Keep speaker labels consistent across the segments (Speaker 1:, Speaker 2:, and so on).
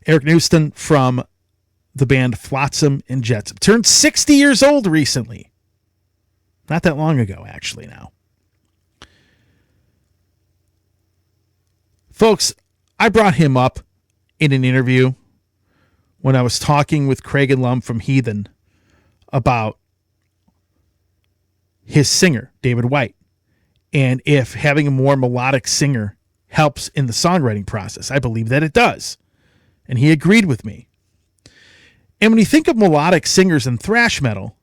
Speaker 1: Eric Newston from the band Flotsam and Jetsam. Turned 60 years old recently. Not that long ago, actually, now. Folks, I brought him up in an interview when I was talking with Craig and Lum from Heathen about his singer, David White, and if having a more melodic singer helps in the songwriting process. I believe that it does. And he agreed with me. And when you think of melodic singers in thrash metal,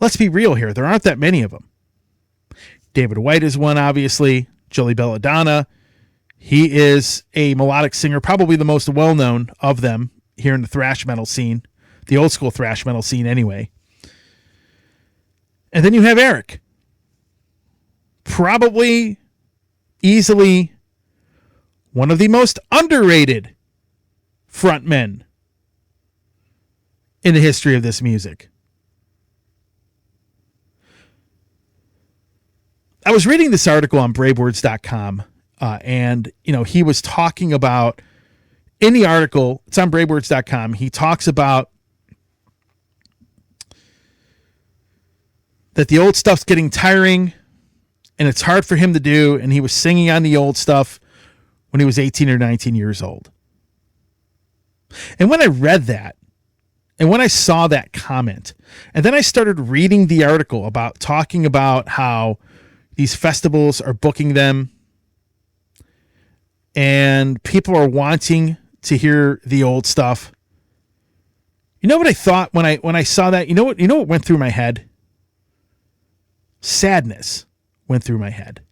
Speaker 1: let's be real here. There aren't that many of them. David White is one, obviously. Joey Belladonna. He is a melodic singer, probably the most well-known of them here in the thrash metal scene, the old school thrash metal scene anyway. And then you have Eric. Probably, easily, one of the most underrated frontmen in the history of this music. I was reading this article on bravewords.com, and he was talking about, in the article, it's on bravewords.com, he talks about that the old stuff's getting tiring and it's hard for him to do, and he was singing on the old stuff when he was 18 or 19 years old. And when I read that, and when I saw that comment, and then I started reading the article about talking about how these festivals are booking them and people are wanting to hear the old stuff. You know what I thought when I saw that? You know what went through my head? Sadness went through my head.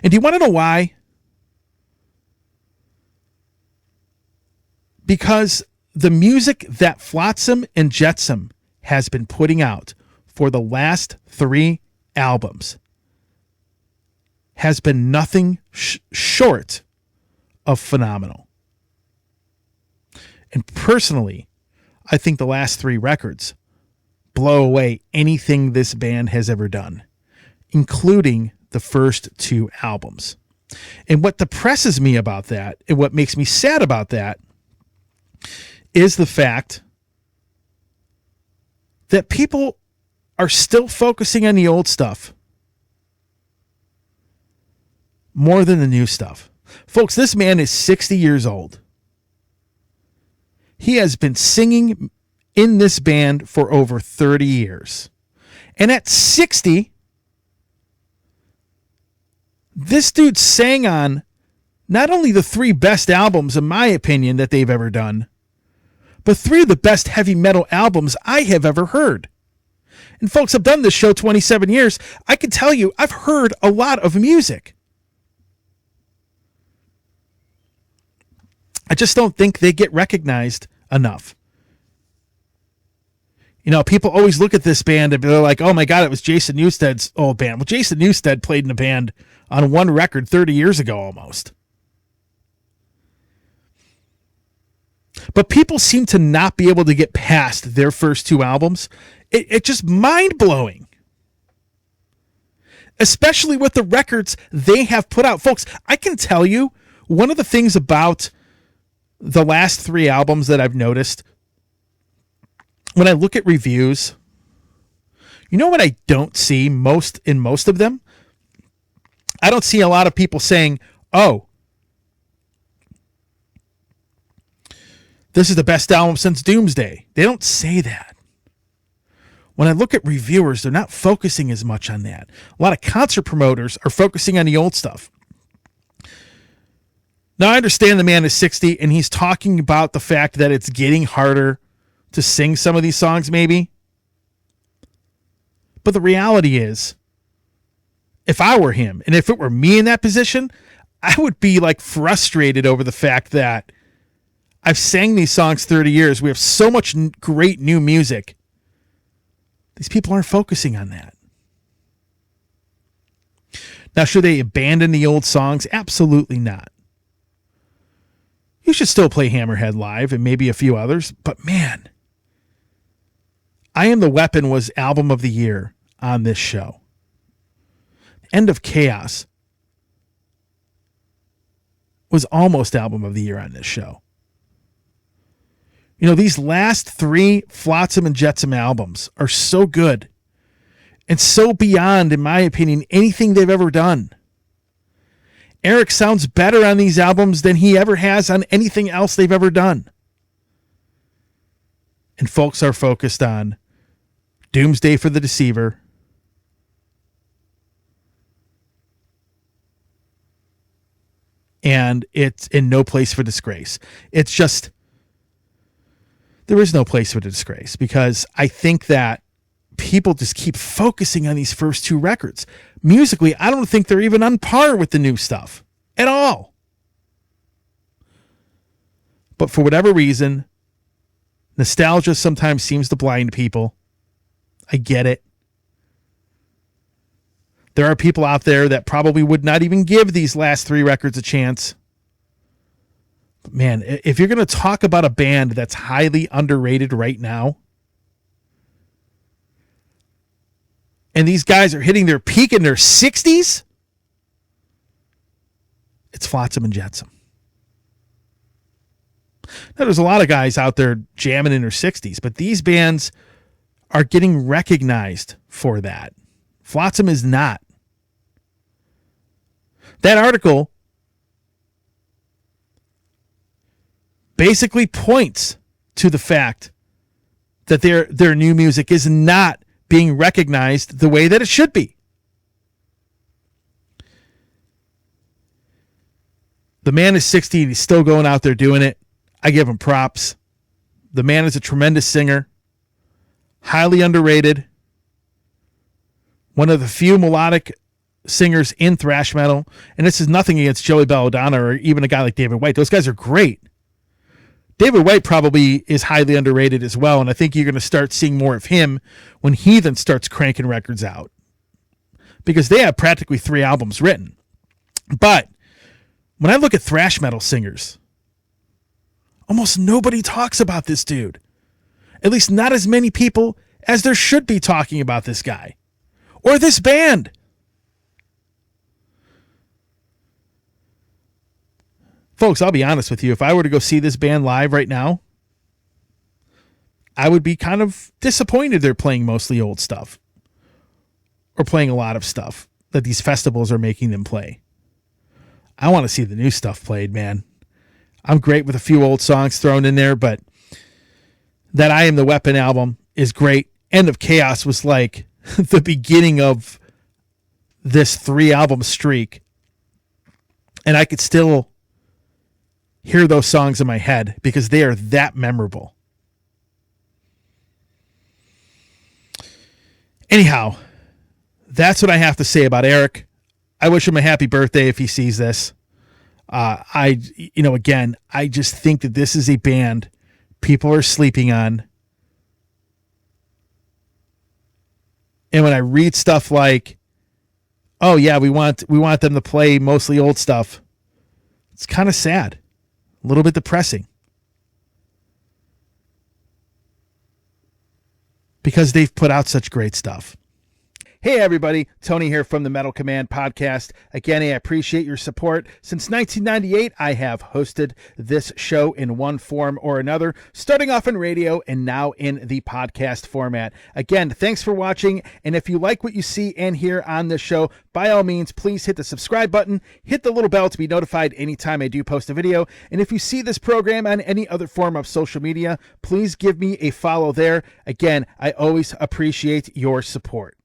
Speaker 1: And do you want to know why? Because the music that Flotsam and Jetsam has been putting out for the last 3 albums has been nothing short of phenomenal. And personally, I think the last 3 records blow away anything this band has ever done, including the first 2 albums. And what depresses me about that, and what makes me sad about that, is the fact that people are still focusing on the old stuff more than the new stuff. Folks, this man is 60 years old. He has been singing in this band for over 30 years. And at 60, this dude sang on not only the 3 best albums, in my opinion, that they've ever done, but 3 of the best heavy metal albums I have ever heard. And folks, I've done this show 27 years. I can tell you, I've heard a lot of music. I just don't think they get recognized enough. People always look at this band and they're like, oh my God, it was Jason Newsted's old band. Well, Jason Newsted played in a band on one record 30 years ago almost. But people seem to not be able to get past their first 2 albums. It's just mind-blowing. Especially with the records they have put out. Folks, I can tell you, one of the things about the last 3 albums that I've noticed, when I look at reviews, you know what I don't see in most of them? I don't see a lot of people saying, oh, this is the best album since Doomsday. They don't say that. When I look at reviewers, they're not focusing as much on that. A lot of concert promoters are focusing on the old stuff. Now, I understand the man is 60, and he's talking about the fact that it's getting harder to sing some of these songs, maybe. But the reality is, if I were him, and if it were me in that position, I would be frustrated over the fact that I've sang these songs 30 years. We have so much great new music. These people aren't focusing on that. Now, should they abandon the old songs? Absolutely not. You should still play Hammerhead live and maybe a few others, but man, I Am the Weapon was album of the year on this show. End of Chaos was almost album of the year on this show. You know, these last 3 Flotsam and Jetsam albums are so good and so beyond, in my opinion, anything they've ever done. Erik sounds better on these albums than he ever has on anything else they've ever done. And folks are focused on Doomsday for the Deceiver, and it's in No Place for Disgrace. It's just, there is no place for disgrace, because I think that people just keep focusing on these first 2 records. Musically, I don't think they're even on par with the new stuff at all. But for whatever reason, nostalgia sometimes seems to blind people. I get it. There are people out there that probably would not even give these last 3 records a chance. But man, if you're going to talk about a band that's highly underrated right now, and these guys are hitting their peak in their 60s, it's Flotsam and Jetsam. Now, there's a lot of guys out there jamming in their 60s, but these bands are getting recognized for that. Flotsam is not. That article basically points to the fact that their new music is not being recognized the way that it should be. The man is 60 and he's still going out there doing it. I give him props. The man is a tremendous singer, highly underrated, one of the few melodic singers in thrash metal. And this is nothing against Joey Belladonna or even a guy like David White. Those guys are great. David White probably is highly underrated as well, and I think you're going to start seeing more of him when he then starts cranking records out, because they have practically 3 albums written. But when I look at thrash metal singers, almost nobody talks about this dude. At least not as many people as there should be talking about this guy or this band. Folks, I'll be honest with you. If I were to go see this band live right now, I would be kind of disappointed they're playing mostly old stuff or playing a lot of stuff that these festivals are making them play. I want to see the new stuff played, man. I'm great with a few old songs thrown in there, but that I Am the Weapon album is great. End of Chaos was like the beginning of this 3-album streak, and I could still hear those songs in my head because they are that memorable. Anyhow, that's what I have to say about Erik. I wish him a happy birthday if he sees this. I just think that this is a band people are sleeping on. And when I read stuff like, oh yeah, we want them to play mostly old stuff, it's kind of sad. A little bit depressing, because they've put out such great stuff. Hey everybody, Tony here from the Metal Command podcast. Again, I appreciate your support. Since 1998, I have hosted this show in one form or another, starting off in radio and now in the podcast format. Again, thanks for watching, and if you like what you see and hear on this show, by all means, please hit the subscribe button, hit the little bell to be notified anytime I do post a video, and if you see this program on any other form of social media, please give me a follow there. Again, I always appreciate your support.